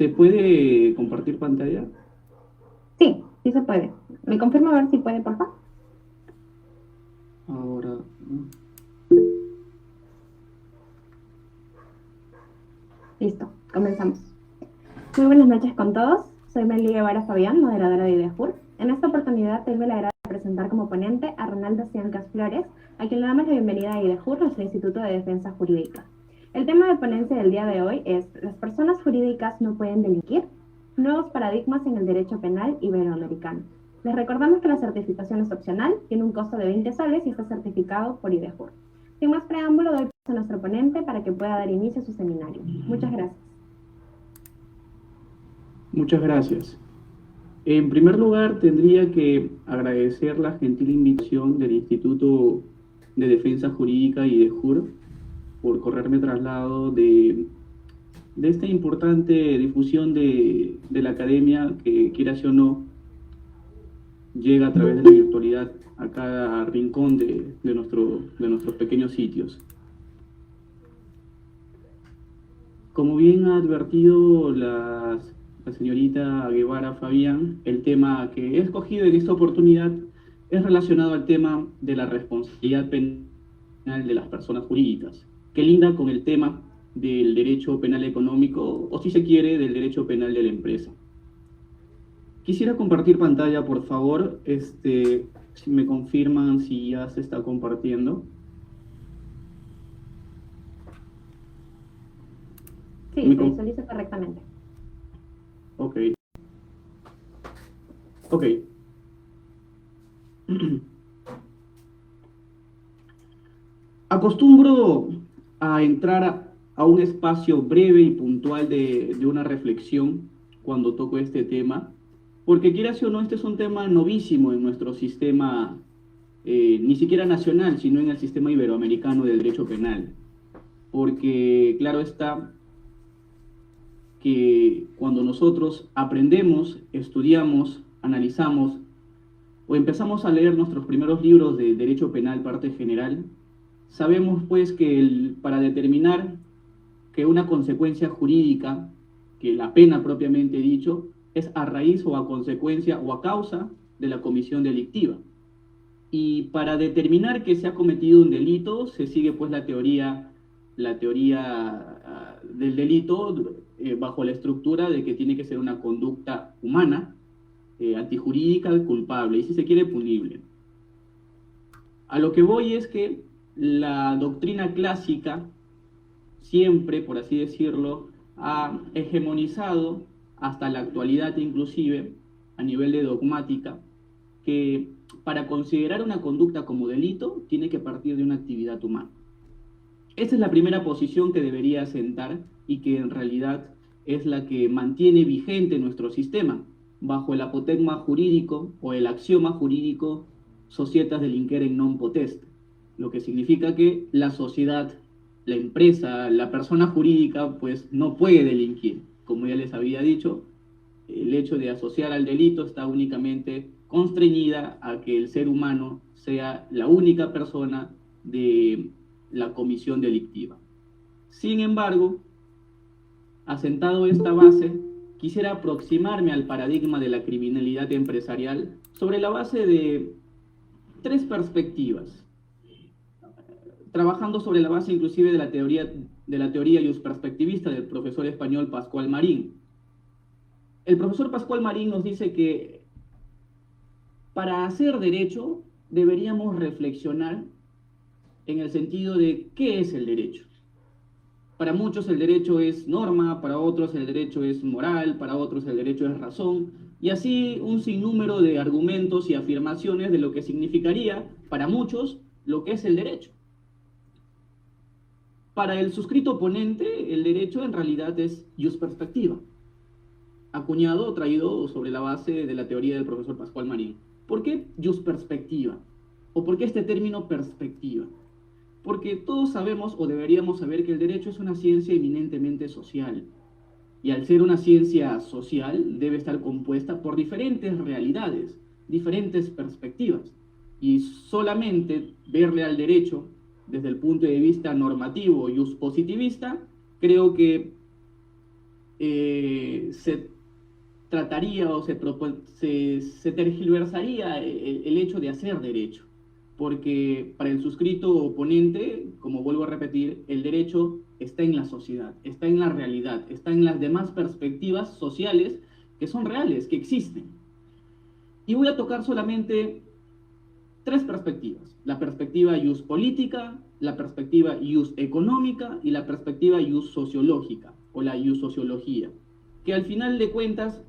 ¿Se puede compartir pantalla? Sí, sí se puede. ¿Me confirma a ver si puede, por favor? Ahora, Listo, comenzamos. Muy buenas noches con todos. Soy Meli Guevara Fabián, moderadora de IDEJUR. En esta oportunidad tengo el agrado de presentar como ponente a Ronaldo Ciancas Flores, a quien le damos la bienvenida a IDEJUR, nuestro Instituto de Defensa Jurídica. El tema de ponencia del día de hoy es ¿las personas jurídicas no pueden delinquir? Nuevos paradigmas en el derecho penal iberoamericano. Les recordamos que la certificación es opcional, tiene un costo de 20 soles y está certificado por IDEJUR. Sin más preámbulo, doy paso a nuestro ponente para que pueda dar inicio a su seminario. Muchas gracias. muchas gracias. En primer lugar, tendría que agradecer la gentil invitación del Instituto de Defensa Jurídica y de JUR por correrme traslado de esta importante difusión de la academia que, quieras o no, llega a través de la virtualidad a cada rincón de nuestros pequeños sitios. Como bien ha advertido la señorita Guevara Fabián, el tema que he escogido en esta oportunidad es relacionado al tema de la responsabilidad penal de las personas jurídicas, que linda con el tema del derecho penal económico, o si se quiere, del derecho penal de la empresa. Quisiera compartir pantalla, por favor, si me confirman si ya se está compartiendo. Sí, Me se con- visualiza correctamente. ok, ok. Acostumbro a entrar a un espacio breve y puntual de una reflexión cuando toco este tema, porque quieras o no, este es un tema novísimo en nuestro sistema, ni siquiera nacional, sino en el sistema iberoamericano del derecho penal. Porque claro está que cuando nosotros aprendemos, estudiamos, analizamos o empezamos a leer nuestros primeros libros de derecho penal, parte general, sabemos pues que para determinar que una consecuencia jurídica, que la pena propiamente dicho, es a raíz o a consecuencia o a causa de la comisión delictiva. Y para determinar que se ha cometido un delito, se sigue pues la teoría del delito bajo la estructura de que tiene que ser una conducta humana, antijurídica, culpable y si se quiere punible. A lo que voy es que la doctrina clásica siempre, por así decirlo, ha hegemonizado hasta la actualidad inclusive, a nivel de dogmática, que para considerar una conducta como delito tiene que partir de una actividad humana. Esa es la primera posición que debería sentar y que en realidad es la que mantiene vigente nuestro sistema, bajo el apotegma jurídico o el axioma jurídico societas delinquere in non potest, lo que significa que la sociedad, la empresa, la persona jurídica, pues no puede delinquir. Como ya les había dicho, el hecho de asociar al delito está únicamente constreñida a que el ser humano sea la única persona de la comisión delictiva. Sin embargo, asentado esta base, quisiera aproximarme al paradigma de la criminalidad empresarial sobre la base de tres perspectivas, trabajando sobre la base inclusive de la teoría perspectivista del profesor español Pascual Marín. El profesor Pascual Marín nos dice que para hacer derecho deberíamos reflexionar en el sentido de qué es el derecho. Para muchos el derecho es norma, para otros el derecho es moral, para otros el derecho es razón, y así un sinnúmero de argumentos y afirmaciones de lo que significaría para muchos lo que es el derecho. Para el suscrito oponente, el derecho en realidad es perspectiva, acuñado o traído sobre la base de la teoría del profesor Pascual Marín. ¿Por qué perspectiva? ¿O por qué este término perspectiva? Porque todos sabemos o deberíamos saber que el derecho es una ciencia eminentemente social. Y al ser una ciencia social, debe estar compuesta por diferentes realidades, diferentes perspectivas. Y solamente verle al derecho desde el punto de vista normativo y positivista, creo que se trataría o se tergiversaría el hecho de hacer derecho, porque para el suscrito oponente, como vuelvo a repetir, el derecho está en la sociedad, está en la realidad, está en las demás perspectivas sociales que son reales, que existen. Y voy a tocar solamente tres perspectivas: la perspectiva ius política, la perspectiva ius económica y la perspectiva ius sociológica, o la ius sociología, que al final de cuentas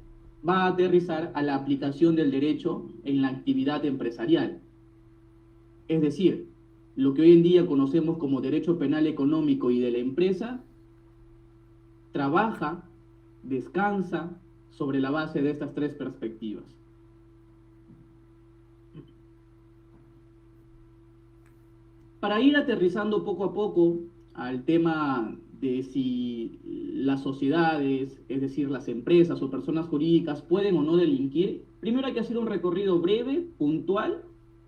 va a aterrizar a la aplicación del derecho en la actividad empresarial. Es decir, lo que hoy en día conocemos como derecho penal económico y de la empresa, trabaja, descansa sobre la base de estas tres perspectivas. Para ir aterrizando poco a poco al tema de si las sociedades, es decir, las empresas o personas jurídicas pueden o no delinquir, primero hay que hacer un recorrido breve, puntual,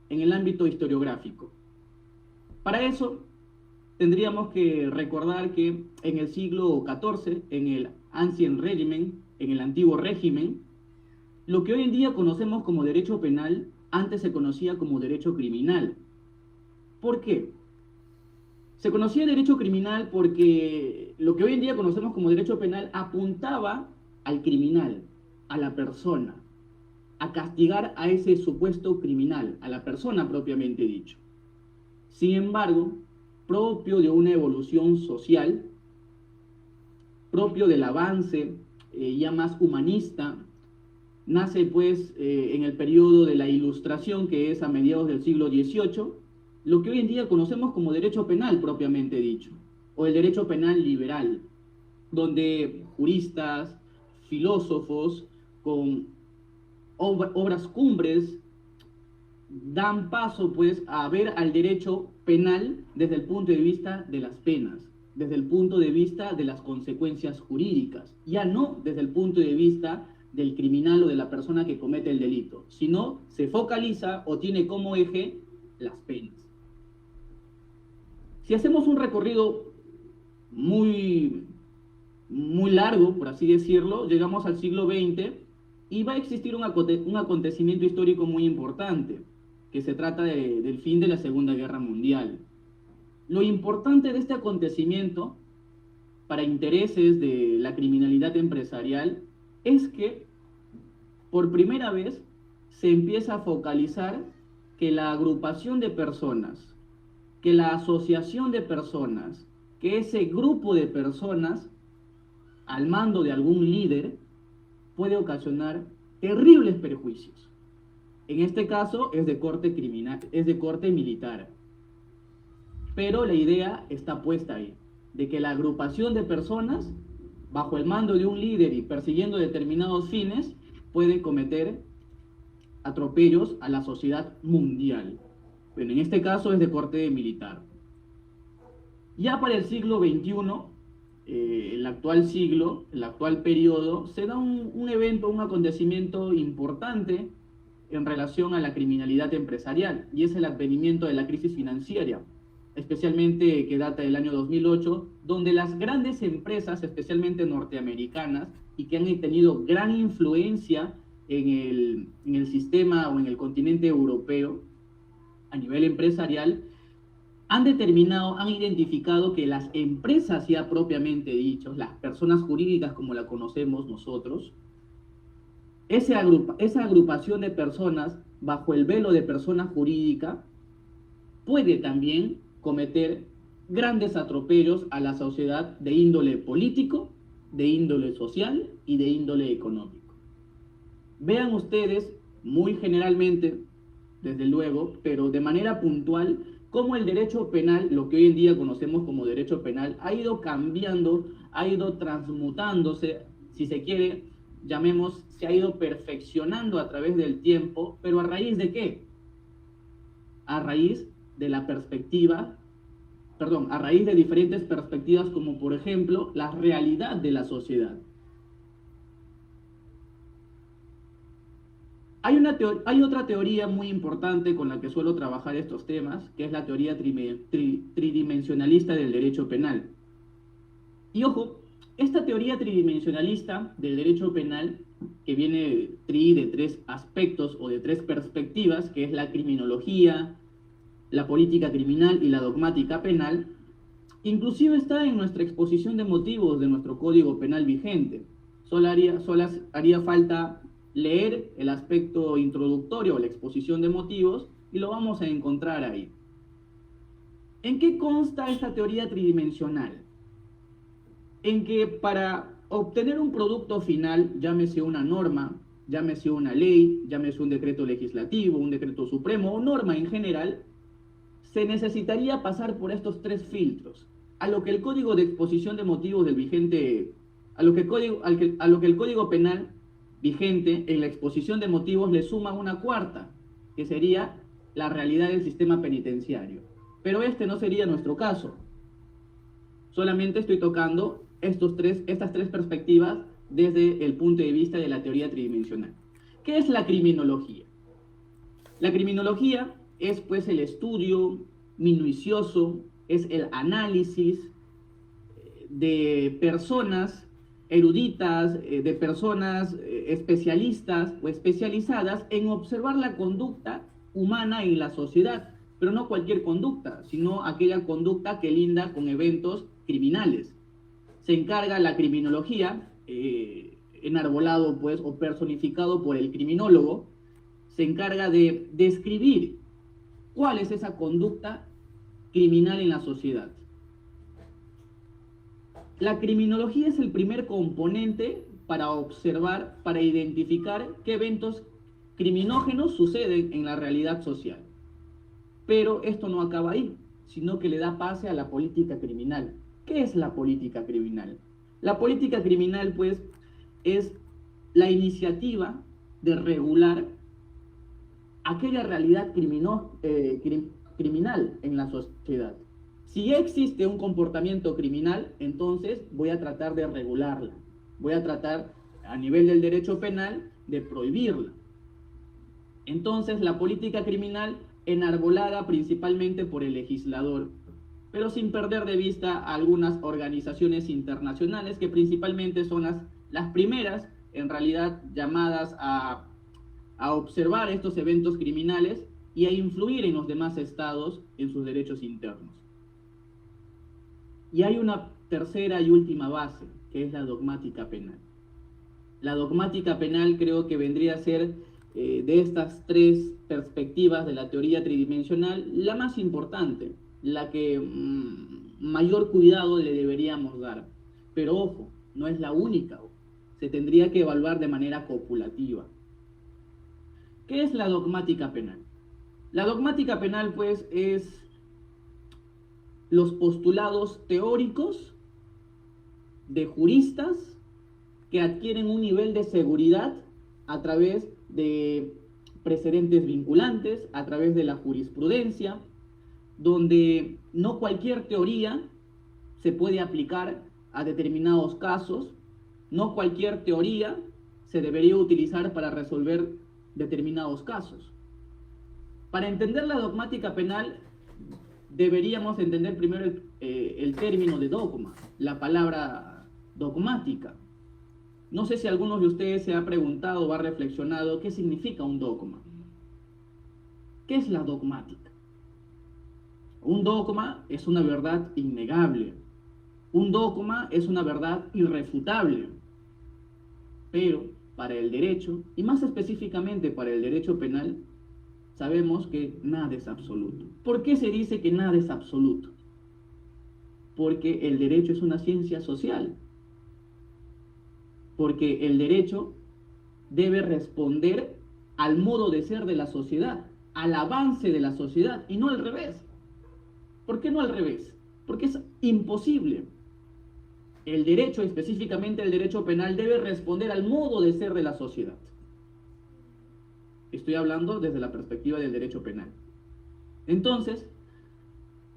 en el ámbito historiográfico. Para eso tendríamos que recordar que en el siglo XIV, en el Ancien Regimen, en el antiguo régimen, lo que hoy en día conocemos como derecho penal, antes se conocía como derecho criminal. ¿Por qué? Se conocía derecho criminal porque lo que hoy en día conocemos como derecho penal apuntaba al criminal, a la persona, a castigar a ese supuesto criminal, a la persona propiamente dicho. Sin embargo, propio de una evolución social, propio del avance ya más humanista, nace pues en el periodo de la Ilustración, que es a mediados del siglo XVIII, lo que hoy en día conocemos como derecho penal propiamente dicho, o el derecho penal liberal, donde juristas, filósofos, con obras cumbres, dan paso pues a ver al derecho penal desde el punto de vista de las penas, desde el punto de vista de las consecuencias jurídicas, ya no desde el punto de vista del criminal o de la persona que comete el delito, sino se focaliza o tiene como eje las penas. Si hacemos un recorrido muy largo, por así decirlo, llegamos al siglo XX y va a existir un acontecimiento histórico muy importante, que se trata del fin de la Segunda Guerra Mundial. Lo importante de este acontecimiento, para intereses de la criminalidad empresarial, es que por primera vez se empieza a focalizar que la agrupación de personas, que la asociación de personas, que ese grupo de personas al mando de algún líder puede ocasionar terribles perjuicios. En este caso es de corte criminal, es de corte militar. Pero la idea está puesta ahí, de que la agrupación de personas, bajo el mando de un líder y persiguiendo determinados fines, pueden cometer atropellos a la sociedad mundial. Bueno, en este caso es de corte militar. Ya para el siglo XXI, el actual siglo, el actual periodo, se da un evento, un acontecimiento importante en relación a la criminalidad empresarial, y es el advenimiento de la crisis financiera, especialmente que data del año 2008, donde las grandes empresas, especialmente norteamericanas, y que han tenido gran influencia en el sistema o en el continente europeo a nivel empresarial, han identificado que las empresas ya propiamente dichas, las personas jurídicas como la conocemos nosotros, esa agrupación de personas bajo el velo de persona jurídica puede también cometer grandes atropellos a la sociedad de índole político, de índole social y de índole económico. Vean ustedes, muy generalmente, desde luego, pero de manera puntual, cómo el derecho penal, lo que hoy en día conocemos como derecho penal, ha ido cambiando, ha ido transmutándose, si se quiere, llamemos, se ha ido perfeccionando a través del tiempo, pero ¿a raíz de qué? A raíz de la perspectiva, a raíz de diferentes perspectivas, como por ejemplo, la realidad de la sociedad. Hay otra teoría muy importante con la que suelo trabajar estos temas, que es la teoría tridimensionalista del derecho penal. Y ojo, Esta teoría tridimensionalista del derecho penal, que viene de tres aspectos o de tres perspectivas, que es la criminología, la política criminal y la dogmática penal, inclusive está en nuestra exposición de motivos de nuestro Código Penal vigente. Solo haría falta leer el aspecto introductorio o la exposición de motivos y lo vamos a encontrar ahí. ¿En qué consta esta teoría tridimensional? En que para obtener un producto final, llámese una norma, llámese una ley, llámese un decreto legislativo, un decreto supremo o norma en general, se necesitaría pasar por estos tres filtros, a lo que el Código de Exposición de Motivos del vigente, a lo que el Código Penal vigente en la exposición de motivos le suma una cuarta, que sería la realidad del sistema penitenciario. Pero este no sería nuestro caso. Solamente estoy tocando estas tres perspectivas desde el punto de vista de la teoría tridimensional. ¿Qué es la criminología? La criminología es pues el estudio minucioso, es el análisis de personas eruditas, de personas especialistas o especializadas en observar la conducta humana en la sociedad, pero no cualquier conducta, sino aquella conducta que linda con eventos criminales. Se encarga la criminología, enarbolado pues o personificado por el criminólogo, se encarga de describir cuál es esa conducta criminal en la sociedad. La criminología es el primer componente para observar, para identificar qué eventos criminógenos suceden en la realidad social. Pero esto no acaba ahí, sino que le da pase a la política criminal. ¿Qué es la política criminal? La política criminal, pues, es la iniciativa de regular aquella realidad criminal en la sociedad. Si ya existe un comportamiento criminal, entonces voy a tratar de regularla. Voy a tratar, a nivel del derecho penal, de prohibirla. Entonces, la política criminal enarbolada principalmente por el legislador, pero sin perder de vista a algunas organizaciones internacionales que principalmente son las primeras, en realidad, llamadas a observar estos eventos criminales y a influir en los demás estados en sus derechos internos. Y hay una tercera y última base, que es la dogmática penal. La dogmática penal creo que vendría a ser, de estas tres perspectivas de la teoría tridimensional, la más importante, la que mayor cuidado le deberíamos dar. Pero ojo, no es la única, se tendría que evaluar de manera copulativa. ¿Qué es la dogmática penal? La dogmática penal, pues, es los postulados teóricos de juristas que adquieren un nivel de seguridad a través de precedentes vinculantes, a través de la jurisprudencia, donde no cualquier teoría se puede aplicar a determinados casos, no cualquier teoría se debería utilizar para resolver determinados casos. Para entender la dogmática penal, deberíamos entender primero el término de dogma, la palabra dogmática. No sé si alguno de ustedes se ha preguntado o ha reflexionado qué significa un dogma. ¿Qué es la dogmática? Un dogma es una verdad innegable. Un dogma es una verdad irrefutable. Pero para el derecho, y más específicamente para el derecho penal, sabemos que nada es absoluto. ¿Por qué se dice que nada es absoluto? Porque el derecho es una ciencia social. Porque el derecho debe responder al modo de ser de la sociedad, al avance de la sociedad, y no al revés. ¿Por qué no al revés? Porque es imposible. El derecho, específicamente el derecho penal, debe responder al modo de ser de la sociedad. Estoy hablando desde la perspectiva del derecho penal. Entonces,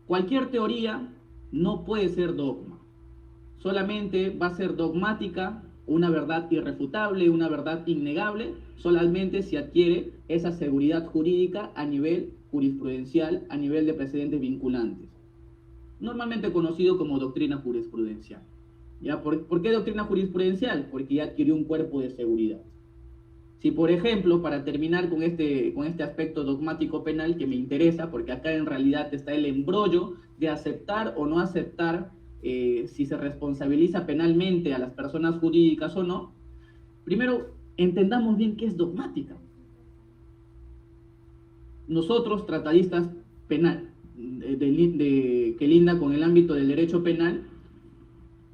cualquier teoría no puede ser dogma. Solamente va a ser dogmática una verdad irrefutable, una verdad innegable, solamente si adquiere esa seguridad jurídica a nivel jurisprudencial, a nivel de precedentes vinculantes, normalmente conocido como doctrina jurisprudencial. ¿Ya? ¿Por qué doctrina jurisprudencial? Porque ya adquirió un cuerpo de seguridad. Si, por ejemplo, para terminar con este aspecto dogmático penal que me interesa, porque acá en realidad está el embrollo de aceptar o no aceptar si se responsabiliza penalmente a las personas jurídicas o no, primero entendamos bien qué es dogmática. Nosotros, tratadistas penal, que linda con el ámbito del derecho penal,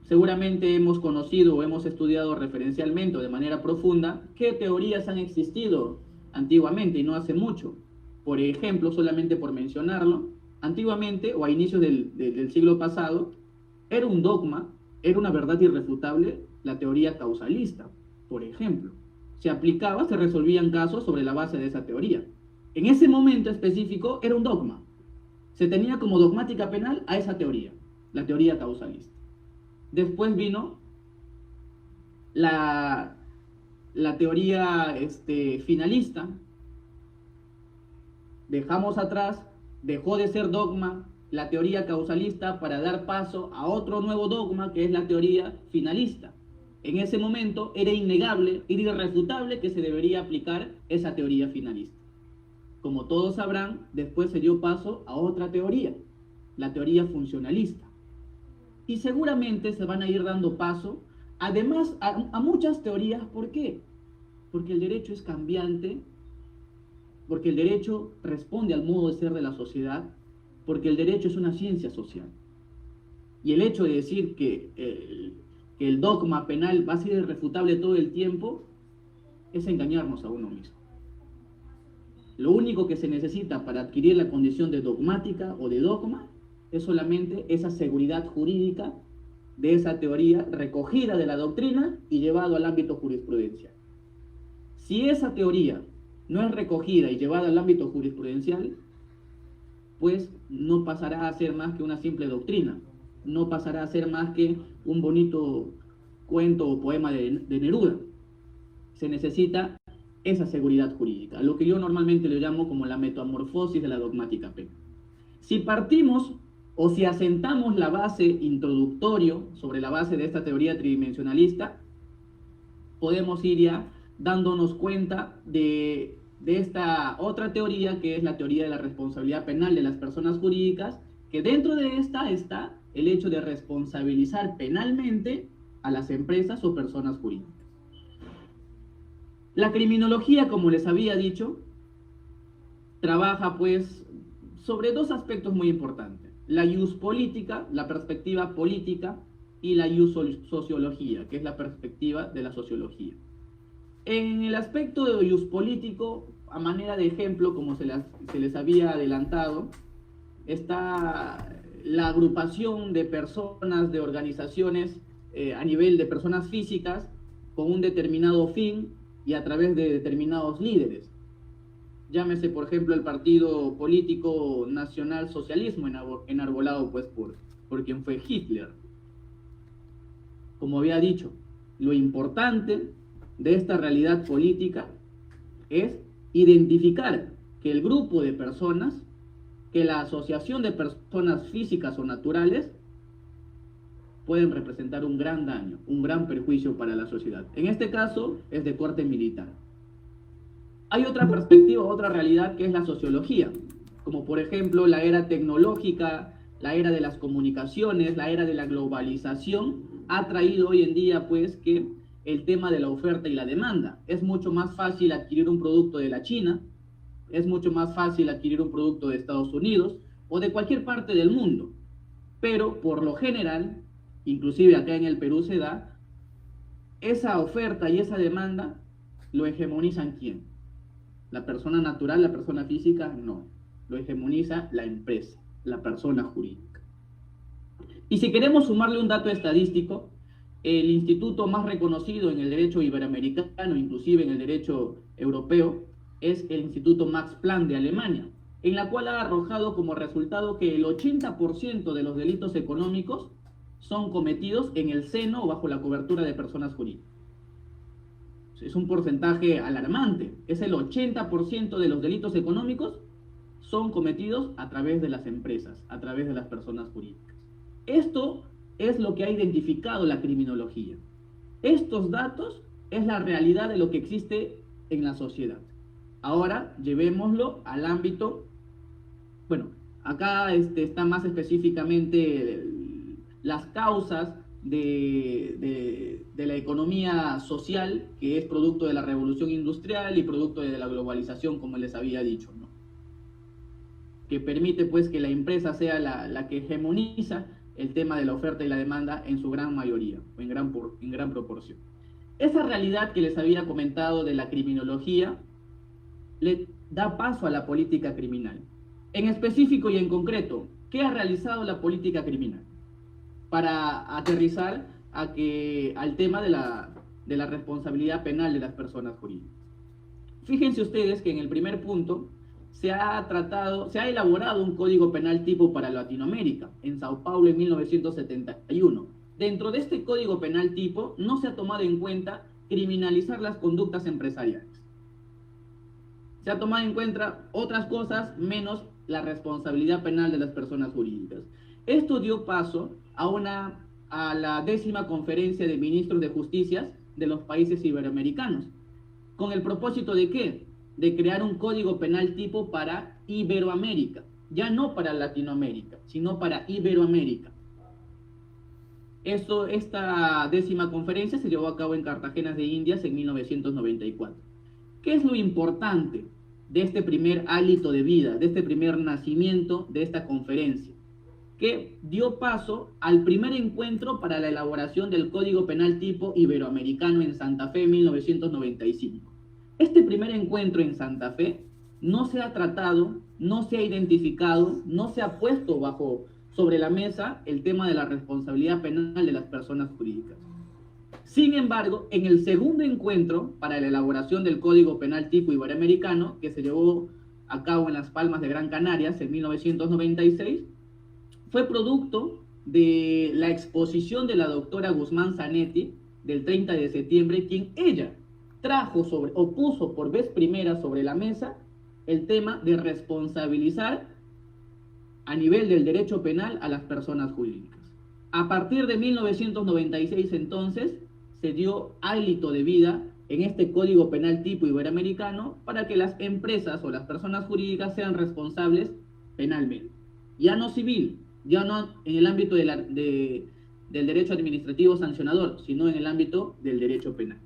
seguramente hemos conocido o hemos estudiado referencialmente o de manera profunda qué teorías han existido antiguamente y no hace mucho. Por ejemplo, solamente por mencionarlo, antiguamente o a inicios del siglo pasado, era un dogma, era una verdad irrefutable la teoría causalista, por ejemplo. Se aplicaba, se resolvían casos sobre la base de esa teoría. En ese momento específico era un dogma. Se tenía como dogmática penal a esa teoría, la teoría causalista. Después vino la teoría finalista. Dejamos atrás, dejó de ser dogma la teoría causalista para dar paso a otro nuevo dogma que es la teoría finalista. En ese momento era innegable, era irrefutable que se debería aplicar esa teoría finalista. Como todos sabrán, después se dio paso a otra teoría, la teoría funcionalista. Y seguramente se van a ir dando paso, además, a muchas teorías. ¿Por qué? Porque el derecho es cambiante, porque el derecho responde al modo de ser de la sociedad, porque el derecho es una ciencia social. Y el hecho de decir que el dogma penal va a ser irrefutable todo el tiempo es engañarnos a uno mismo. Lo único que se necesita para adquirir la condición de dogmática o de dogma es solamente esa seguridad jurídica de esa teoría recogida de la doctrina y llevado al ámbito jurisprudencial. Si esa teoría no es recogida y llevada al ámbito jurisprudencial, pues no pasará a ser más que una simple doctrina, no pasará a ser más que un bonito cuento o poema de Neruda. Se necesita esa seguridad jurídica, lo que yo normalmente le llamo como la metamorfosis de la dogmática penal. Si partimos o si asentamos la base introductorio sobre la base de esta teoría tridimensionalista, podemos ir ya dándonos cuenta de esta otra teoría, que es la teoría de la responsabilidad penal de las personas jurídicas, que dentro de esta está el hecho de responsabilizar penalmente a las empresas o personas jurídicas. La criminología, como les había dicho, trabaja pues sobre dos aspectos muy importantes: la ius política, la perspectiva política, y la ius sociología, que es la perspectiva de la sociología. En el aspecto de ius político, a manera de ejemplo, como se les había adelantado, está la agrupación de personas, de organizaciones a nivel de personas físicas con un determinado fin y a través de determinados líderes. Llámese, por ejemplo, el partido político nacional socialismo, enarbolado pues por quien fue Hitler. Como había dicho, lo importante de esta realidad política es identificar que el grupo de personas, que la asociación de personas físicas o naturales pueden representar un gran daño, un gran perjuicio para la sociedad. En este caso es de corte militar. Hay otra perspectiva, otra realidad, que es la sociología, como por ejemplo la era tecnológica, la era de las comunicaciones, la era de la globalización, ha traído hoy en día pues que el tema de la oferta y la demanda. Es mucho más fácil adquirir un producto de la China, es mucho más fácil adquirir un producto de Estados Unidos o de cualquier parte del mundo, pero por lo general, inclusive acá en el Perú se da, esa oferta y esa demanda lo hegemonizan ¿quién? La persona natural, la persona física, no. Lo hegemoniza la empresa, la persona jurídica. Y si queremos sumarle un dato estadístico, el instituto más reconocido en el derecho iberoamericano, inclusive en el derecho europeo, es el Instituto Max Planck de Alemania, en la cual ha arrojado como resultado que el 80% de los delitos económicos son cometidos en el seno o bajo la cobertura de personas jurídicas. Es un porcentaje alarmante. Es el 80% de los delitos económicos son cometidos a través de las empresas, a través de las personas jurídicas. Esto es lo que ha identificado la criminología. Estos datos es la realidad de lo que existe en la sociedad. Ahora llevémoslo al ámbito, bueno, acá está más específicamente las causas de la economía social, que es producto de la revolución industrial y producto de la globalización, como les había dicho, ¿no? Que permite pues que la empresa sea la que hegemoniza el tema de la oferta y la demanda en su gran mayoría, o en gran proporción. Esa realidad que les había comentado de la criminología le da paso a la política criminal. En específico y en concreto, ¿qué ha realizado la política criminal? Para aterrizar al tema de la responsabilidad penal de las personas jurídicas. Fíjense ustedes que en el primer punto se ha elaborado un código penal tipo para Latinoamérica, en Sao Paulo en 1971. Dentro de este código penal tipo no se ha tomado en cuenta criminalizar las conductas empresariales. Se ha tomado en cuenta otras cosas menos la responsabilidad penal de las personas jurídicas. Esto dio paso a la 10ª conferencia de ministros de justicia de los países iberoamericanos. ¿Con el propósito de qué? De crear un código penal tipo para Iberoamérica, ya no para Latinoamérica, sino para Iberoamérica. Esta 10ª conferencia se llevó a cabo en Cartagena de Indias en 1994. ¿Qué es lo importante de este primer hálito de vida, de este primer nacimiento de esta conferencia? Que dio paso al primer encuentro para la elaboración del Código Penal tipo iberoamericano en Santa Fe en 1995. Este primer encuentro en Santa Fe no se ha tratado, no se ha identificado, no se ha puesto sobre la mesa el tema de la responsabilidad penal de las personas jurídicas. Sin embargo, en el segundo encuentro para la elaboración del Código Penal tipo iberoamericano, que se llevó a cabo en Las Palmas de Gran Canarias en 1996, fue producto de la exposición de la doctora Guzmán Zanetti del 30 de septiembre, quien ella puso por vez primera sobre la mesa el tema de responsabilizar a nivel del derecho penal a las personas jurídicas. A partir de 1996 entonces se dio hálito de vida en este Código Penal tipo iberoamericano para que las empresas o las personas jurídicas sean responsables penalmente, ya no civil, ya no en el ámbito del derecho administrativo sancionador, sino en el ámbito del derecho penal.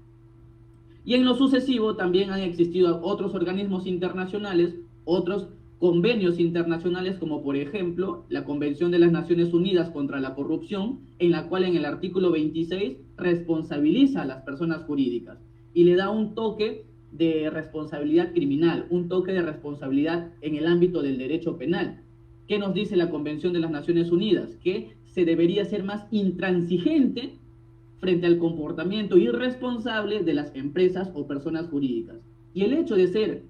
Y en lo sucesivo también han existido otros organismos internacionales, otros convenios internacionales, como por ejemplo la Convención de las Naciones Unidas contra la Corrupción, en la cual en el artículo 26 responsabiliza a las personas jurídicas y le da un toque de responsabilidad criminal, un toque de responsabilidad en el ámbito del derecho penal. ¿Qué nos dice la Convención de las Naciones Unidas? Que se debería ser más intransigente frente al comportamiento irresponsable de las empresas o personas jurídicas. Y el hecho de ser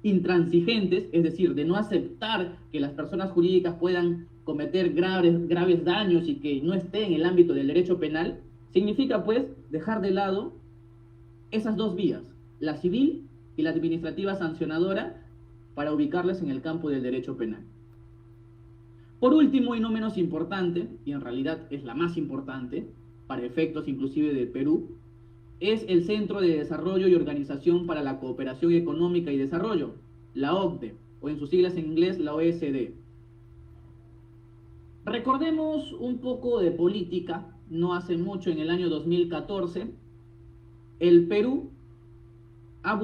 intransigentes, es decir, de no aceptar que las personas jurídicas puedan cometer graves daños y que no esté en el ámbito del derecho penal, significa pues dejar de lado esas dos vías, la civil y la administrativa sancionadora, para ubicarlas en el campo del derecho penal. Por último, y no menos importante, y en realidad es la más importante, para efectos inclusive de Perú, es el Centro de Desarrollo y Organización para la Cooperación Económica y Desarrollo, la OCDE, o en sus siglas en inglés, la OECD. Recordemos un poco de política. No hace mucho, en el año 2014, el Perú ha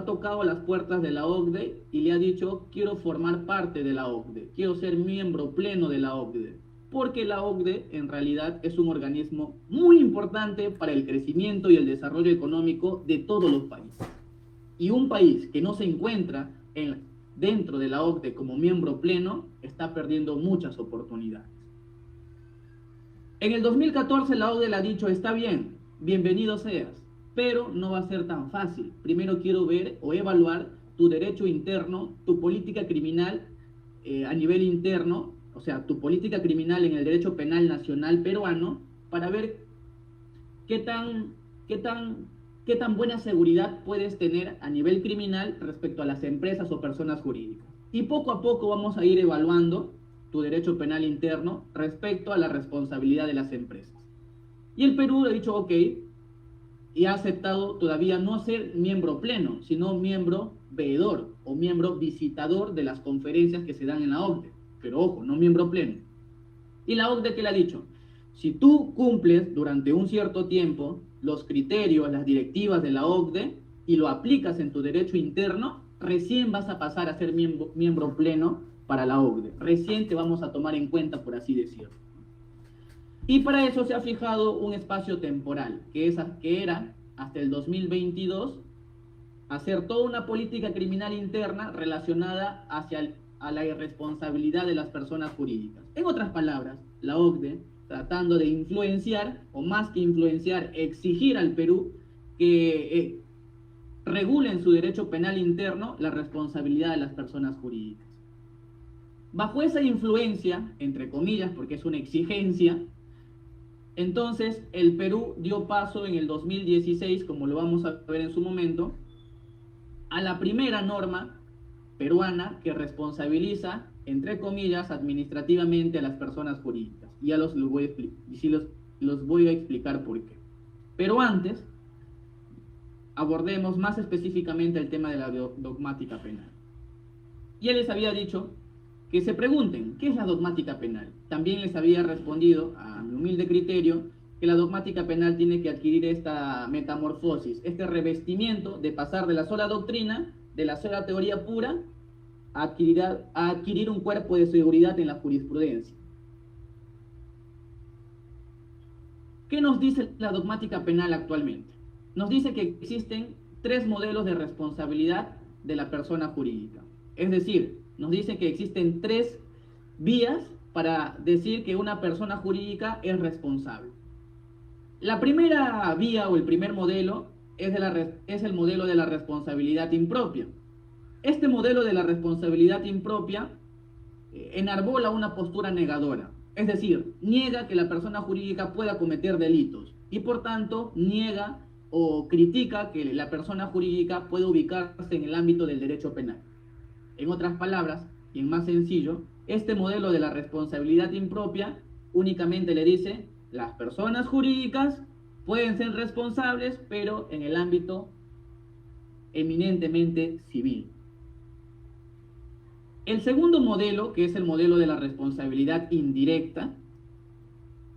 tocado las puertas de la OCDE y le ha dicho: quiero formar parte de la OCDE, quiero ser miembro pleno de la OCDE, porque la OCDE en realidad es un organismo muy importante para el crecimiento y el desarrollo económico de todos los países. Y un país que no se encuentra dentro de la OCDE como miembro pleno está perdiendo muchas oportunidades. En el 2014 la OCDE le ha dicho: está bien, bienvenido seas, pero no va a ser tan fácil. Primero quiero ver o evaluar tu derecho interno, tu política criminal a nivel interno, o sea, tu política criminal en el derecho penal nacional peruano, para ver qué tan buena seguridad puedes tener a nivel criminal respecto a las empresas o personas jurídicas. Y poco a poco vamos a ir evaluando tu derecho penal interno respecto a la responsabilidad de las empresas. Y el Perú ha dicho ok, y ha aceptado todavía no ser miembro pleno, sino miembro veedor o miembro visitador de las conferencias que se dan en la OCDE. Pero ojo, no miembro pleno. Y la OCDE, ¿qué le ha dicho? Si tú cumples durante un cierto tiempo los criterios, las directivas de la OCDE y lo aplicas en tu derecho interno, recién vas a pasar a ser miembro pleno para la OCDE. Recién te vamos a tomar en cuenta, por así decirlo. Y para eso se ha fijado un espacio temporal, que era hasta el 2022, hacer toda una política criminal interna relacionada a la irresponsabilidad de las personas jurídicas. En otras palabras, la OCDE, tratando de influenciar, o más que influenciar, exigir al Perú que regule en su derecho penal interno la responsabilidad de las personas jurídicas. Bajo esa influencia, entre comillas, porque es una exigencia, entonces el Perú dio paso en el 2016, como lo vamos a ver en su momento, a la primera norma peruana que responsabiliza, entre comillas, administrativamente a las personas jurídicas. Y ya los voy a explicar por qué. Pero antes, abordemos más específicamente el tema de la dogmática penal. Ya les había dicho que se pregunten, ¿qué es la dogmática penal? También les había respondido, a mi humilde criterio, que la dogmática penal tiene que adquirir esta metamorfosis, este revestimiento de pasar de la sola doctrina, de la sola teoría pura, a adquirir un cuerpo de seguridad en la jurisprudencia. ¿Qué nos dice la dogmática penal actualmente? Nos dice que existen 3 modelos de responsabilidad de la persona jurídica. Es decir, nos dice que existen 3 vías para decir que una persona jurídica es responsable. La primera vía o el primer modelo es el modelo de la responsabilidad impropia. Este modelo de la responsabilidad impropia enarbola una postura negadora, es decir, niega que la persona jurídica pueda cometer delitos y por tanto niega o critica que la persona jurídica pueda ubicarse en el ámbito del derecho penal. En otras palabras, y en más sencillo, este modelo de la responsabilidad impropia únicamente le dice: las personas jurídicas pueden ser responsables, pero en el ámbito eminentemente civil. El segundo modelo, que es el modelo de la responsabilidad indirecta,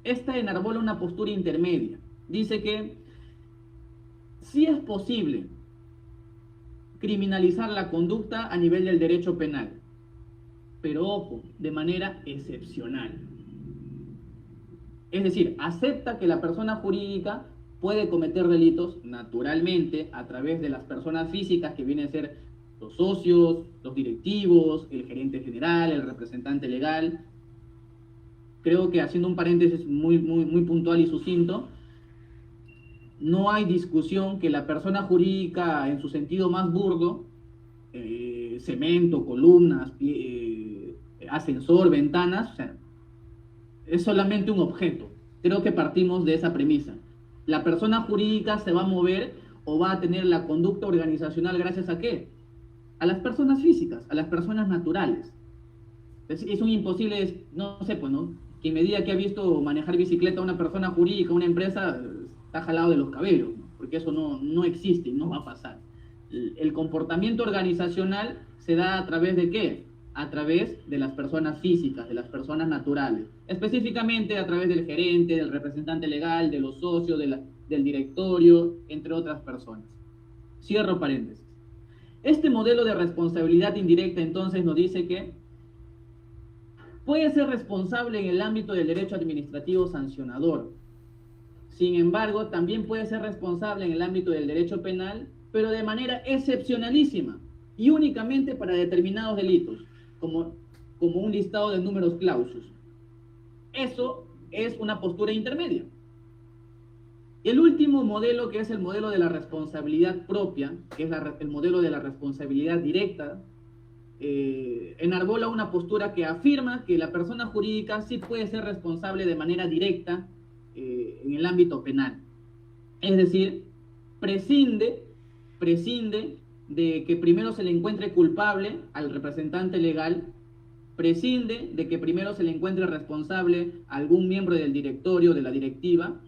esta enarbola una postura intermedia. Dice que sí es posible criminalizar la conducta a nivel del derecho penal, pero ojo, de manera excepcional. Es decir, acepta que la persona jurídica puede cometer delitos naturalmente a través de las personas físicas que vienen a ser los socios, los directivos, el gerente general, el representante legal. Creo que, haciendo un paréntesis muy puntual y sucinto, no hay discusión que la persona jurídica en su sentido más burdo, cemento, columnas, ascensor, ventanas, o sea, es solamente un objeto. Creo que partimos de esa premisa. La persona jurídica se va a mover o va a tener la conducta organizacional gracias a ¿qué? A las personas físicas, a las personas naturales. Es un imposible, no sé, pues, ¿no? Quien me diga que ha visto manejar bicicleta a una persona jurídica, una empresa, está jalado de los cabellos, ¿no? Porque eso no existe y no va a pasar. El comportamiento organizacional se da a través de ¿qué? A través de las personas físicas, de las personas naturales. Específicamente a través del gerente, del representante legal, de los socios, del directorio, entre otras personas. Cierro paréntesis. Este modelo de responsabilidad indirecta entonces nos dice que puede ser responsable en el ámbito del derecho administrativo sancionador. Sin embargo, también puede ser responsable en el ámbito del derecho penal, pero de manera excepcionalísima y únicamente para determinados delitos, como un listado de números clausus. Eso es una postura intermedia. El último modelo, que es el modelo de la responsabilidad propia, que es el modelo de la responsabilidad directa, enarbola una postura que afirma que la persona jurídica sí puede ser responsable de manera directa en el ámbito penal. Es decir, prescinde de que primero se le encuentre culpable al representante legal prescinde de que primero se le encuentre responsable a algún miembro del directorio, de la directiva.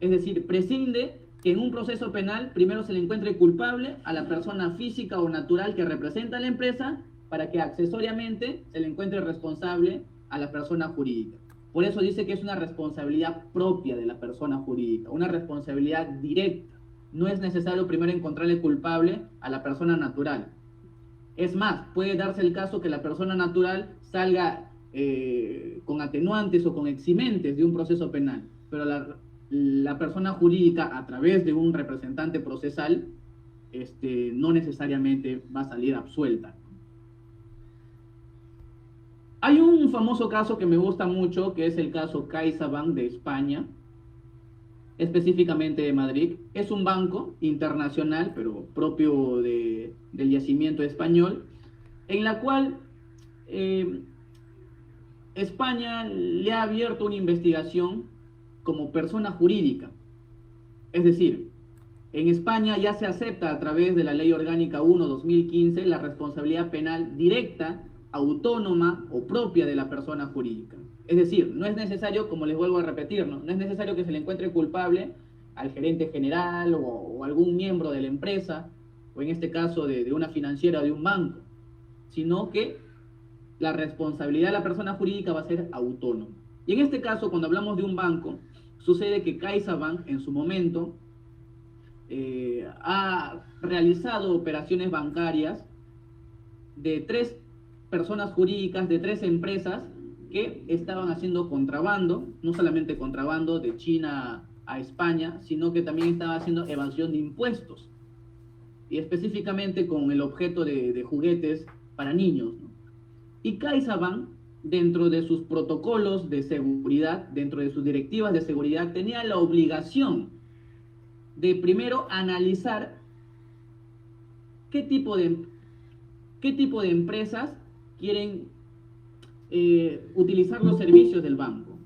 Es decir, prescinde que en un proceso penal primero se le encuentre culpable a la persona física o natural que representa a la empresa, para que accesoriamente se le encuentre responsable a la persona jurídica. Por eso dice que es una responsabilidad propia de la persona jurídica, una responsabilidad directa. No es necesario primero encontrarle culpable a la persona natural. Es más, puede darse el caso que la persona natural salga con atenuantes o con eximentes de un proceso penal, pero la persona jurídica, a través de un representante procesal, no necesariamente va a salir absuelta. Hay un famoso caso que me gusta mucho, que es el caso CaixaBank de España, específicamente de Madrid. Es un banco internacional, pero propio del yacimiento español, en la cual España le ha abierto una investigación como persona jurídica. Es decir, en España ya se acepta a través de la Ley Orgánica 1/2015 la responsabilidad penal directa, autónoma o propia de la persona jurídica. Es decir, no es necesario, como les vuelvo a repetir, no es necesario que se le encuentre culpable al gerente general o algún miembro de la empresa, o en este caso de una financiera o de un banco, sino que la responsabilidad de la persona jurídica va a ser autónoma. Y en este caso, cuando hablamos de un banco, sucede que CaixaBank en su momento ha realizado operaciones bancarias de 3 personas jurídicas, de 3 empresas que estaban haciendo contrabando, no solamente contrabando de China a España, sino que también estaba haciendo evasión de impuestos, y específicamente con el objeto de juguetes para niños, ¿no? Y CaixaBank, dentro de sus protocolos de seguridad, dentro de sus directivas de seguridad, tenía la obligación de primero analizar qué tipo de empresas quieren utilizar los servicios del banco.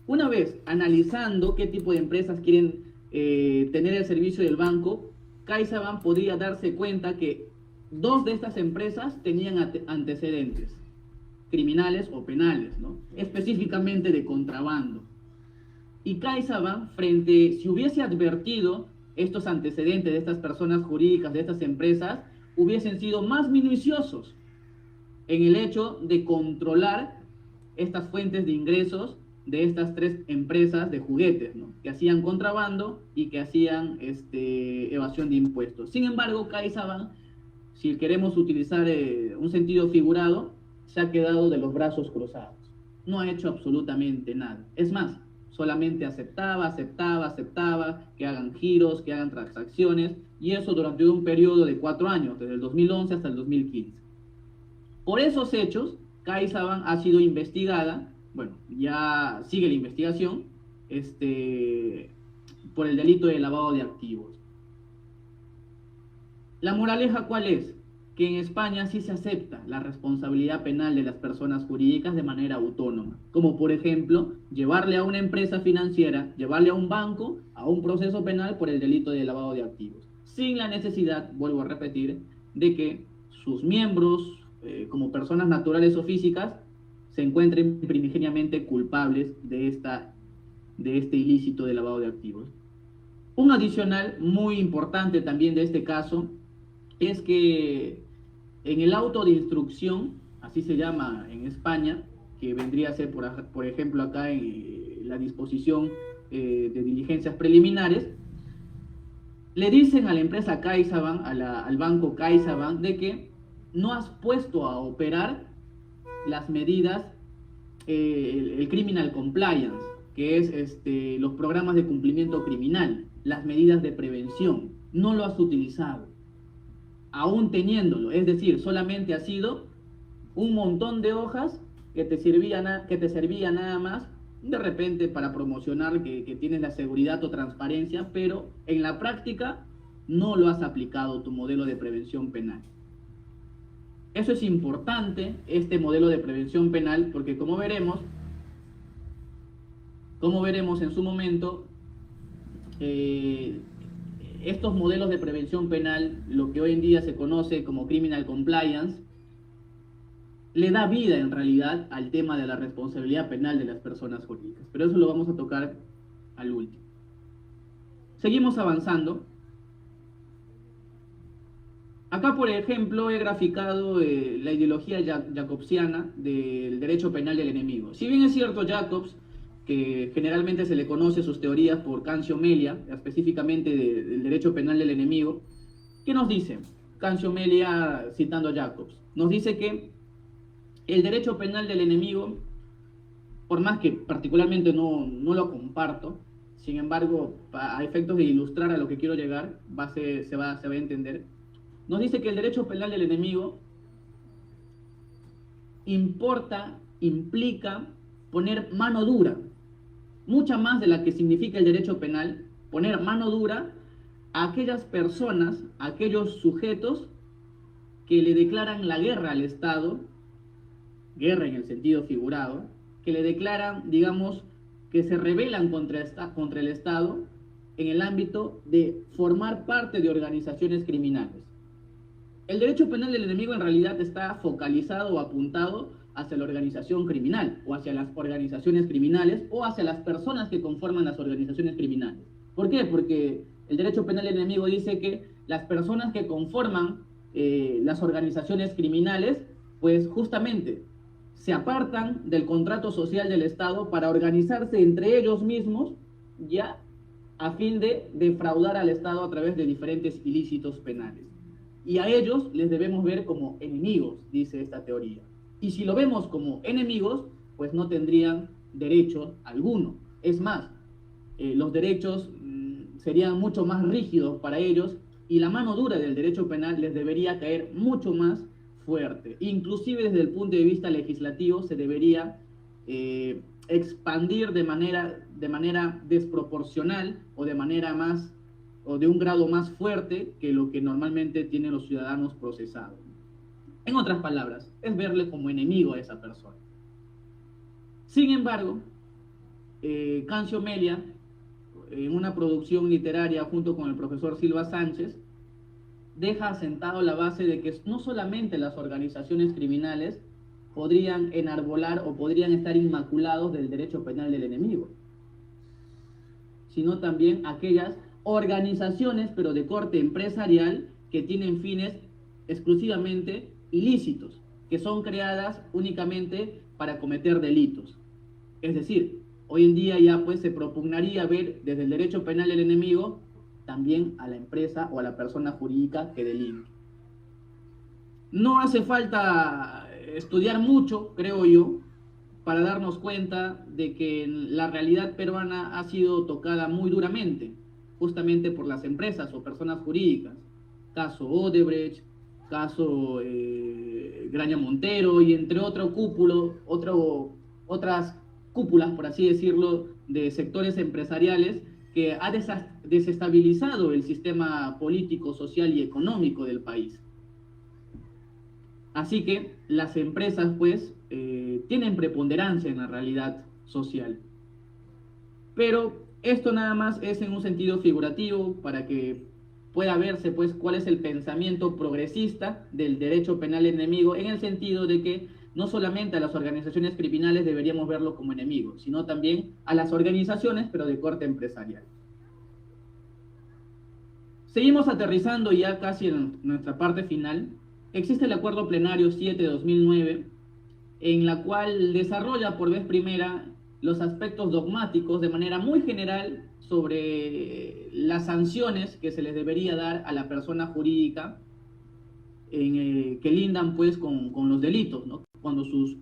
Una vez analizando qué tipo de empresas quieren tener el servicio del banco, CaixaBank podría darse cuenta que 2 de estas empresas tenían antecedentes criminales o penales, ¿no? Específicamente de contrabando. Y CaixaBank, si hubiese advertido estos antecedentes de estas personas jurídicas, de estas empresas, hubiesen sido más minuciosos en el hecho de controlar estas fuentes de ingresos de estas 3 empresas de juguetes, ¿no? Que hacían contrabando y que hacían evasión de impuestos. Sin embargo, CaixaBank, si queremos utilizar un sentido figurado, se ha quedado de los brazos cruzados. No ha hecho absolutamente nada. Es más, solamente aceptaba que hagan giros, que hagan transacciones, y eso durante un periodo de 4 años, desde el 2011 hasta el 2015. Por esos hechos, CaixaBank ha sido investigada, bueno, ya sigue la investigación, por el delito de lavado de activos. La moraleja, ¿cuál es? Que en España sí se acepta la responsabilidad penal de las personas jurídicas de manera autónoma, como por ejemplo, llevarle a una empresa financiera, llevarle a un banco a un proceso penal por el delito de lavado de activos, sin la necesidad, vuelvo a repetir, de que sus miembros, como personas naturales o físicas, se encuentren primigeniamente culpables de este ilícito de lavado de activos. Un adicional muy importante también de este caso es que en el auto de instrucción, así se llama en España, que vendría a ser, por ejemplo, acá en la disposición de diligencias preliminares, le dicen a la empresa CaixaBank, al banco CaixaBank, de que no has puesto a operar las medidas, el criminal compliance, que es los programas de cumplimiento criminal, las medidas de prevención. No lo has utilizado, aún teniéndolo. Es decir, solamente ha sido un montón de hojas que te servía nada más, de repente, para promocionar que tienes la seguridad o transparencia, pero en la práctica no lo has aplicado tu modelo de prevención penal. Eso es importante, este modelo de prevención penal, porque como veremos en su momento, estos modelos de prevención penal, lo que hoy en día se conoce como criminal compliance, le da vida en realidad al tema de la responsabilidad penal de las personas jurídicas. Pero eso lo vamos a tocar al último. Seguimos avanzando. Acá, por ejemplo, he graficado la ideología jacobsiana del derecho penal del enemigo. Si bien es cierto, Jacobs, que generalmente se le conoce sus teorías por Cancio Melia, específicamente del derecho penal del enemigo, ¿qué nos dice? Cancio Melia, citando a Jacobs, nos dice que el derecho penal del enemigo, por más que particularmente no lo comparto, sin embargo, a efectos de ilustrar a lo que quiero llegar, se va a entender, nos dice que el derecho penal del enemigo implica poner mano dura, mucha más de la que significa el derecho penal, poner mano dura a aquellas personas, a aquellos sujetos que le declaran la guerra al Estado, guerra en el sentido figurado, que le declaran, digamos, que se rebelan contra el Estado en el ámbito de formar parte de organizaciones criminales. El derecho penal del enemigo en realidad está focalizado o apuntado hacia la organización criminal, o hacia las organizaciones criminales, o hacia las personas que conforman las organizaciones criminales. ¿Por qué? Porque el derecho penal del enemigo dice que las personas que conforman las organizaciones criminales, pues justamente se apartan del contrato social del Estado para organizarse entre ellos mismos, ya a fin de defraudar al Estado a través de diferentes ilícitos penales. Y a ellos les debemos ver como enemigos, dice esta teoría. Y si lo vemos como enemigos, pues no tendrían derecho alguno. Es más, los derechos serían mucho más rígidos para ellos y la mano dura del derecho penal les debería caer mucho más fuerte. Inclusive desde el punto de vista legislativo se debería expandir de manera desproporcional o de un grado más fuerte que lo que normalmente tienen los ciudadanos procesados. En otras palabras, es verle como enemigo a esa persona. Sin embargo, Cancio Melia, en una producción literaria junto con el profesor Silva Sánchez, deja asentado la base de que no solamente las organizaciones criminales podrían enarbolar o podrían estar inmaculados del derecho penal del enemigo, sino también aquellas organizaciones, pero de corte empresarial, que tienen fines exclusivamente ilícitos, que son creadas únicamente para cometer delitos. Es decir, hoy en día ya pues se propugnaría ver desde el derecho penal del enemigo también a la empresa o a la persona jurídica que delinque. No hace falta estudiar mucho, creo yo, para darnos cuenta de que la realidad peruana ha sido tocada muy duramente, justamente por las empresas o personas jurídicas. Caso Odebrecht, caso Graña Montero y entre otras cúpulas, por así decirlo, de sectores empresariales que ha desestabilizado el sistema político, social y económico del país. Así que las empresas, pues, tienen preponderancia en la realidad social. Pero esto nada más es en un sentido figurativo para que pueda verse, pues, cuál es el pensamiento progresista del derecho penal enemigo, en el sentido de que no solamente a las organizaciones criminales deberíamos verlo como enemigos, sino también a las organizaciones, pero de corte empresarial. Seguimos aterrizando ya casi en nuestra parte final. Existe el Acuerdo Plenario 7/2009, en la cual desarrolla por vez primera los aspectos dogmáticos de manera muy general sobre las sanciones que se les debería dar a la persona jurídica que lindan pues con los delitos, ¿no? Cuando sus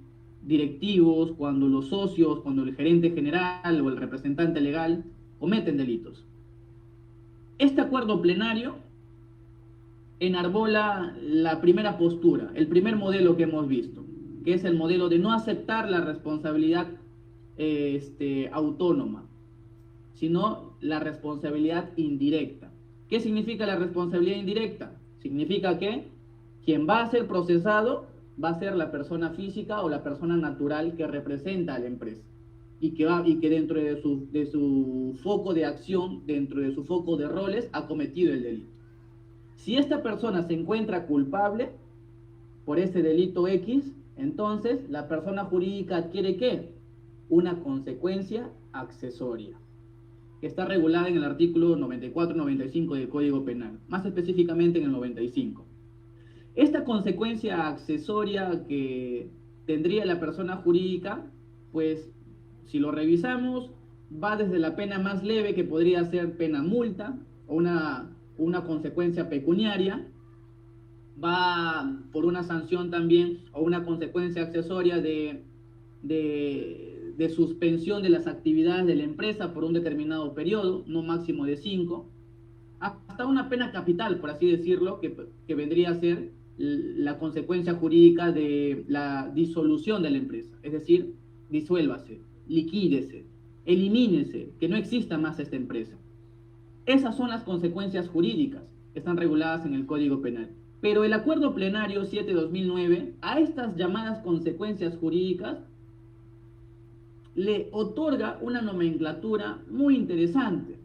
directivos, cuando los socios, cuando el gerente general o el representante legal cometen delitos. Este acuerdo plenario enarbola la primera postura, el primer modelo que hemos visto, que es el modelo de no aceptar la responsabilidad autónoma, sino la responsabilidad indirecta. ¿Qué significa la responsabilidad indirecta? Significa que quien va a ser procesado va a ser la persona física o la persona natural que representa a la empresa y que dentro de su foco de acción, dentro de su foco de roles, ha cometido el delito. Si esta persona se encuentra culpable por ese delito X, Entonces, la persona jurídica adquiere ¿qué? Una consecuencia accesoria, que está regulada en el artículo 94 y 95 del Código Penal, más específicamente en el 95. Esta consecuencia accesoria que tendría la persona jurídica, pues si lo revisamos, va desde la pena más leve, que podría ser pena multa, o una consecuencia pecuniaria, va por una sanción también, o una consecuencia accesoria de suspensión de las actividades de la empresa por un determinado periodo, no máximo de 5, hasta una pena capital, por así decirlo, que vendría a ser la consecuencia jurídica de la disolución de la empresa, es decir, disuélvase, liquídese, elimínese, que no exista más esta empresa. Esas son las consecuencias jurídicas que están reguladas en el Código Penal. Pero el Acuerdo Plenario 7/2009, a estas llamadas consecuencias jurídicas, le otorga una nomenclatura muy interesante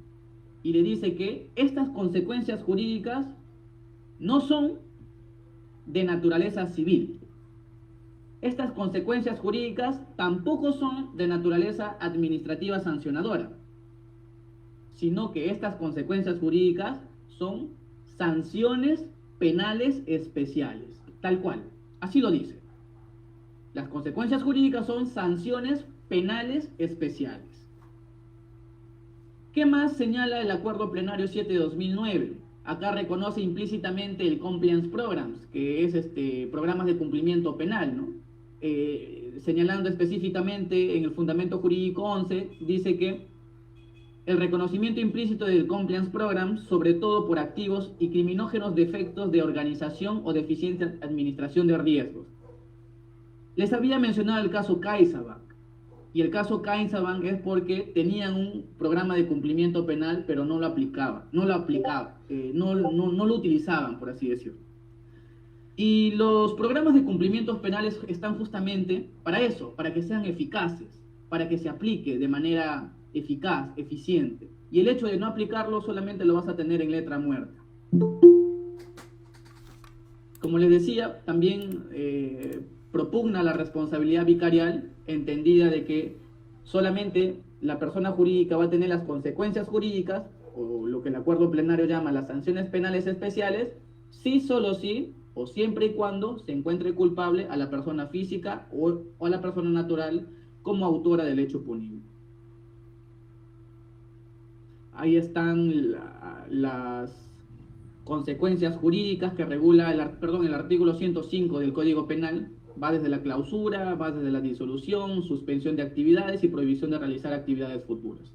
y le dice que estas consecuencias jurídicas no son de naturaleza civil. Estas consecuencias jurídicas tampoco son de naturaleza administrativa sancionadora, sino que estas consecuencias jurídicas son sanciones penales especiales, tal cual, así lo dice. Las consecuencias jurídicas son sanciones penales especiales. ¿Qué más señala el Acuerdo Plenario 7/2009? Acá reconoce implícitamente el Compliance Programs, que es programas de cumplimiento penal, ¿no? Señalando específicamente en el Fundamento Jurídico 11, dice que el reconocimiento implícito del Compliance Program, sobre todo por activos y criminógenos defectos de organización o deficiente administración de riesgos. Les había mencionado el caso CaixaBank, y el caso CaixaBank es porque tenían un programa de cumplimiento penal, pero no lo utilizaban, por así decirlo. Y los programas de cumplimientos penales están justamente para eso, para que sean eficaces, para que se aplique de manera eficaz, eficiente. Y el hecho de no aplicarlo solamente lo vas a tener en letra muerta. Como les decía, también propugna la responsabilidad vicarial, entendida de que solamente la persona jurídica va a tener las consecuencias jurídicas, o lo que el Acuerdo Plenario llama las sanciones penales especiales, sí, solo sí, o siempre y cuando se encuentre culpable a la persona física o a la persona natural como autora del hecho punible. Ahí están las consecuencias jurídicas que regula el artículo 105 del Código Penal. Va desde la clausura, va desde la disolución, suspensión de actividades y prohibición de realizar actividades futuras.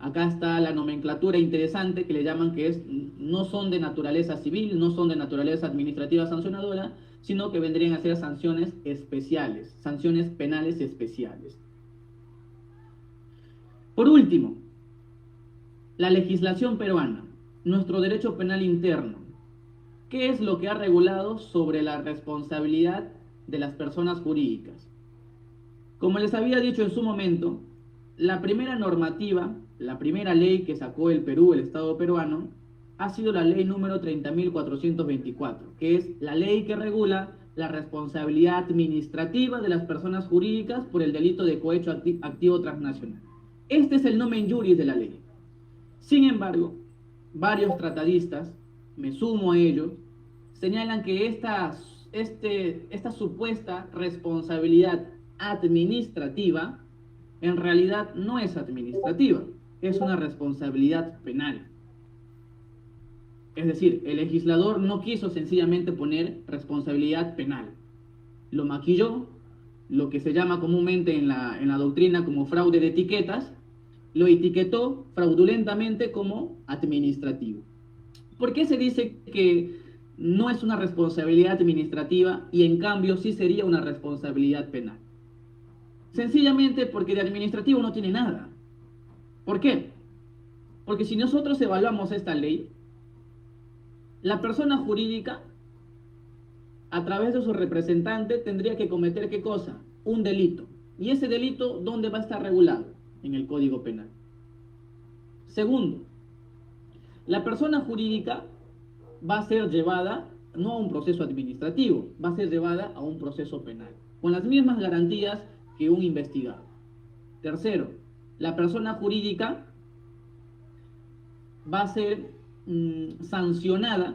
Acá está la nomenclatura interesante que le llaman que no son de naturaleza civil, no son de naturaleza administrativa sancionadora, sino que vendrían a ser sanciones especiales, sanciones penales especiales. Por último, la legislación peruana, nuestro derecho penal interno. ¿Qué es lo que ha regulado sobre la responsabilidad de las personas jurídicas? Como les había dicho en su momento, la primera normativa, la primera ley que sacó el Perú, el Estado peruano, ha sido la ley número 30.424, que es la ley que regula la responsabilidad administrativa de las personas jurídicas por el delito de cohecho activo transnacional. Este es el nomen juris de la ley. Sin embargo, varios tratadistas, me sumo a ellos, señalan que esta supuesta responsabilidad administrativa en realidad no es administrativa, es una responsabilidad penal. Es decir, el legislador no quiso sencillamente poner responsabilidad penal. Lo maquilló, lo que se llama comúnmente en la doctrina como fraude de etiquetas, lo etiquetó fraudulentamente como administrativo. ¿Por qué se dice que no es una responsabilidad administrativa y en cambio sí sería una responsabilidad penal? Sencillamente porque de administrativo no tiene nada. ¿Por qué? Porque si nosotros evaluamos esta ley, la persona jurídica, a través de su representante, tendría que cometer ¿qué cosa? Un delito. ¿Y ese delito dónde va a estar regulado? En el Código Penal. Segundo, la persona jurídica va a ser llevada no a un proceso administrativo, va a ser llevada a un proceso penal, con las mismas garantías que un investigado. Tercero, la persona jurídica va a ser sancionada,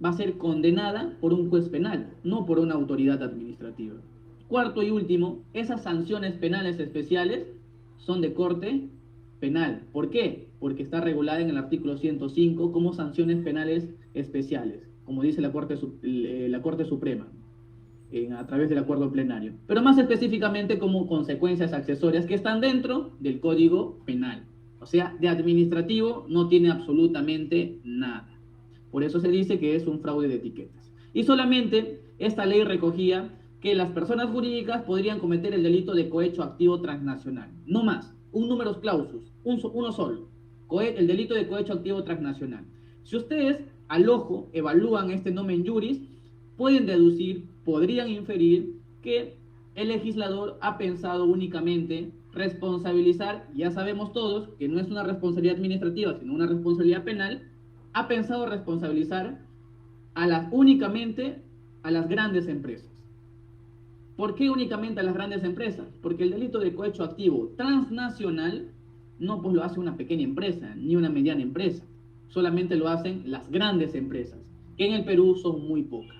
va a ser condenada por un juez penal, no por una autoridad administrativa. Cuarto y último, esas sanciones penales especiales son de corte penal. ¿Por qué? Porque está regulada en el artículo 105 como sanciones penales especiales, como dice la Corte Suprema, a través del acuerdo plenario. Pero más específicamente como consecuencias accesorias que están dentro del Código Penal. O sea, de administrativo no tiene absolutamente nada. Por eso se dice que es un fraude de etiquetas. Y solamente esta ley recogía que las personas jurídicas podrían cometer el delito de cohecho activo transnacional. No más, un numerus clausus, uno solo. El delito de cohecho activo transnacional. Si ustedes al ojo evalúan este nomen juris, pueden deducir, podrían inferir que el legislador ha pensado únicamente responsabilizar, ya sabemos todos que no es una responsabilidad administrativa, sino una responsabilidad penal, ha pensado responsabilizar únicamente a las grandes empresas. ¿Por qué únicamente a las grandes empresas? Porque el delito de cohecho activo transnacional no pues lo hace una pequeña empresa, ni una mediana empresa. Solamente lo hacen las grandes empresas, que en el Perú son muy pocas.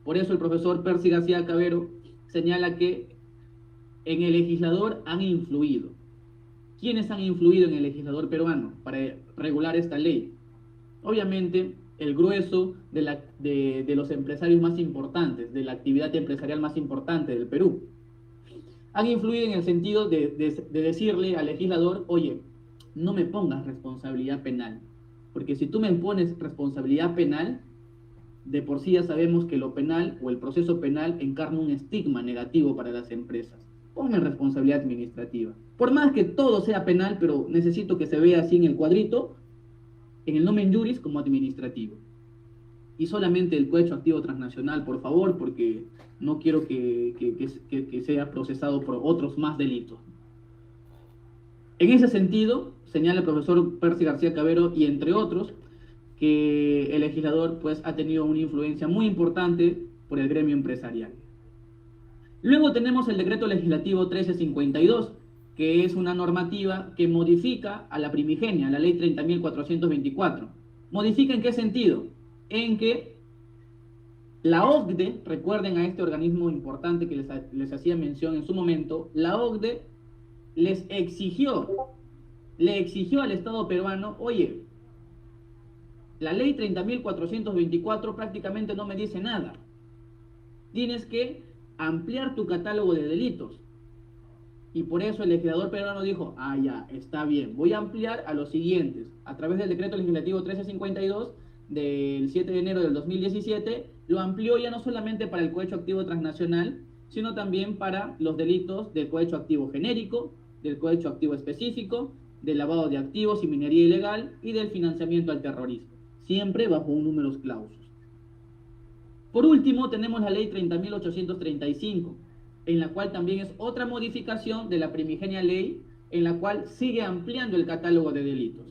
Por eso el profesor Percy García Cabero señala que en el legislador han influido. ¿Quiénes han influido en el legislador peruano para regular esta ley? Obviamente, el grueso de los empresarios más importantes, de la actividad empresarial más importante del Perú. Han influido en el sentido de decirle al legislador, oye, no me pongas responsabilidad penal, porque si tú me pones responsabilidad penal, de por sí ya sabemos que lo penal o el proceso penal encarna un estigma negativo para las empresas. Ponme responsabilidad administrativa. Por más que todo sea penal, pero necesito que se vea así en el cuadrito, en el nomen juris como administrativo. Y solamente el cohecho activo transnacional, por favor, porque no quiero que sea procesado por otros más delitos. En ese sentido, señala el profesor Percy García Cabero, y entre otros, que el legislador pues, ha tenido una influencia muy importante por el gremio empresarial. Luego tenemos el decreto legislativo 1352, que es una normativa que modifica a la primigenia, la ley 30.424. ¿Modifica en qué sentido? En que la OCDE, recuerden a este organismo importante que les hacía mención en su momento, la OCDE le exigió al Estado peruano, oye, la ley 30.424 prácticamente no me dice nada. Tienes que ampliar tu catálogo de delitos. Y por eso el legislador peruano dijo, ya, está bien, voy a ampliar a los siguientes. A través del decreto legislativo 1352 del 7 de enero del 2017, lo amplió ya no solamente para el cohecho activo transnacional, sino también para los delitos del cohecho activo genérico, del cohecho activo específico, del lavado de activos y minería ilegal y del financiamiento al terrorismo, siempre bajo un numerus clausus. Por último, tenemos la ley 30.835, en la cual también es otra modificación de la primigenia ley, en la cual sigue ampliando el catálogo de delitos.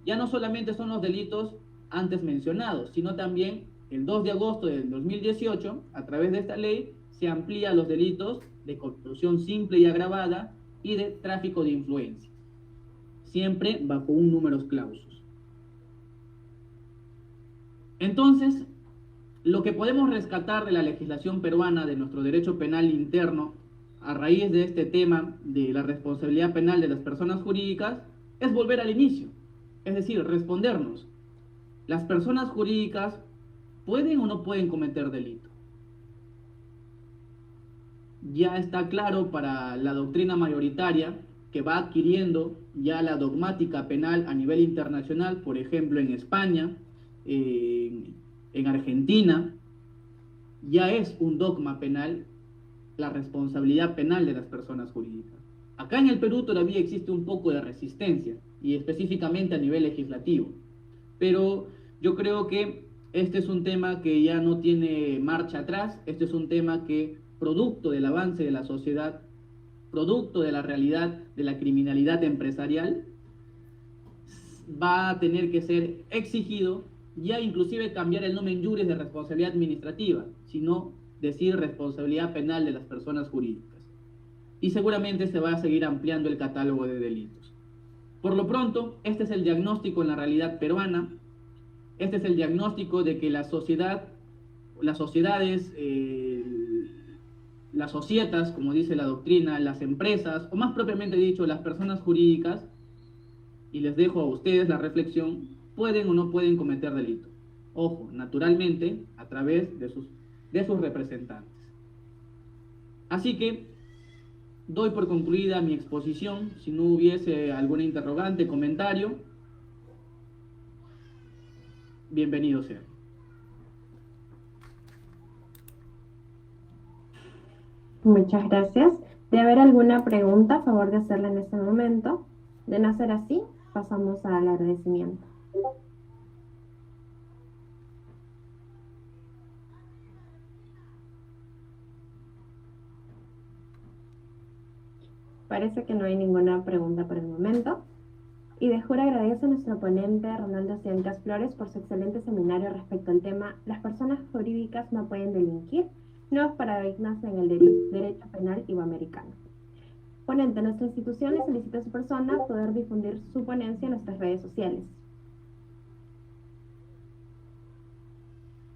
Ya no solamente son los delitos antes mencionados, sino también el 2 de agosto del 2018, a través de esta ley, se amplía los delitos de corrupción simple y agravada y de tráfico de influencia, siempre bajo un numerus clausus. Entonces, lo que podemos rescatar de la legislación peruana, de nuestro derecho penal interno, a raíz de este tema de la responsabilidad penal de las personas jurídicas, es volver al inicio. Es decir, respondernos, ¿las personas jurídicas pueden o no pueden cometer delito? Ya está claro para la doctrina mayoritaria que va adquiriendo ya la dogmática penal a nivel internacional, por ejemplo en España, en Argentina, ya es un dogma penal la responsabilidad penal de las personas jurídicas. Acá en el Perú todavía existe un poco de resistencia, y específicamente a nivel legislativo. Pero yo creo que este es un tema que ya no tiene marcha atrás, este es un tema que, producto del avance de la sociedad, producto de la realidad de la criminalidad empresarial, va a tener que ser exigido ya inclusive cambiar el nomen juris de responsabilidad administrativa, sino decir responsabilidad penal de las personas jurídicas. Y seguramente se va a seguir ampliando el catálogo de delitos. Por lo pronto, este es el diagnóstico en la realidad peruana. Este es el diagnóstico de que la sociedad, las sociedades, las societas, como dice la doctrina, las empresas, o más propiamente dicho, las personas jurídicas, y les dejo a ustedes la reflexión, pueden o no pueden cometer delito. Ojo, naturalmente, a través de sus representantes. Así que doy por concluida mi exposición. Si no hubiese alguna interrogante, comentario, bienvenido sea. Muchas gracias. De haber alguna pregunta, a favor de hacerla en este momento. De no ser así, pasamos al agradecimiento. Parece que no hay ninguna pregunta por el momento. IDEJUR agradece a nuestro ponente Ronaldo Ciancas Flores por su excelente seminario respecto al tema "Las personas jurídicas no pueden delinquir, nuevos paradigmas en el derecho penal iberoamericano". Ponente, nuestra institución le solicita a su persona poder difundir su ponencia en nuestras redes sociales.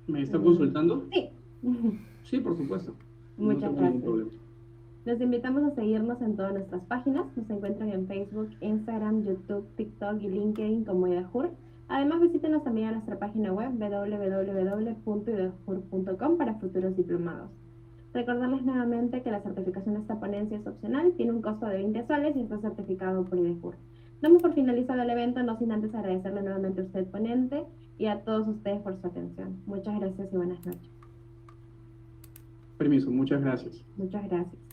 ¿Me está consultando? Sí. Sí, por supuesto. Muchas gracias. Los invitamos a seguirnos en todas nuestras páginas. Nos encuentran en Facebook, Instagram, YouTube, TikTok y LinkedIn como IDEJUR. Además, visítenos también a nuestra página web www.idejur.com para futuros diplomados. Recordarles nuevamente que la certificación de esta ponencia es opcional, tiene un costo de 20 soles y está certificado por IDEJUR. Damos por finalizado el evento, no sin antes agradecerle nuevamente a usted, ponente, y a todos ustedes por su atención. Muchas gracias y buenas noches. Permiso, muchas gracias. Muchas gracias.